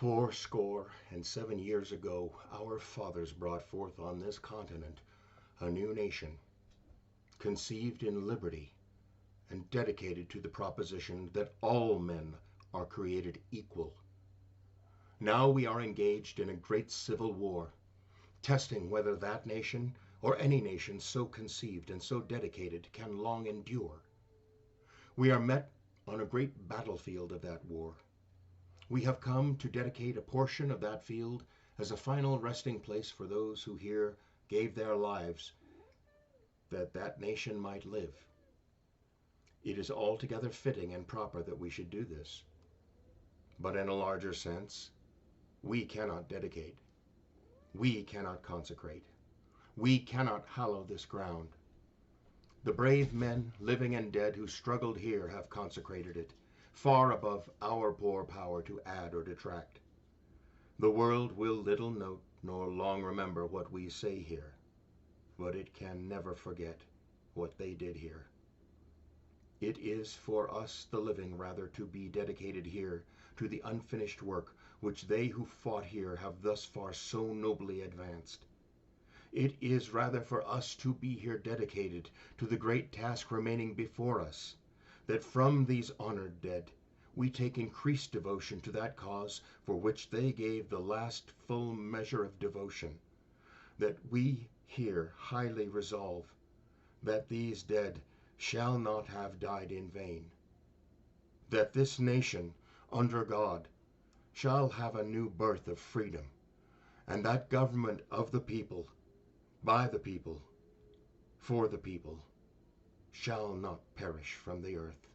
467 years ago, our fathers brought forth on this continent a new nation, conceived in liberty and dedicated to the proposition that all men are created equal. Now we are engaged in a great civil war, testing whether that nation or any nation so conceived and so dedicated can long endure. We are met on a great battlefield of that war. We have come to dedicate a portion of that field as a final resting place for those who here gave their lives that that nation might live. It is altogether fitting and proper that we should do this. But in a larger sense, we cannot dedicate. We cannot consecrate. We cannot hallow this ground. The brave men, living and dead, who struggled here have consecrated it, far above our poor power to add or detract. The world will little note nor long remember what we say here, but it can never forget what they did here. It is for us, the living, rather, to be dedicated here to the unfinished work which they who fought here have thus far so nobly advanced. It is rather for us to be here dedicated to the great task remaining before us, that from these honored dead we take increased devotion to that cause for which they gave the last full measure of devotion, that we here highly resolve that these dead shall not have died in vain, that this nation under God shall have a new birth of freedom, and that government of the people, by the people, for the people, shall not perish from the earth.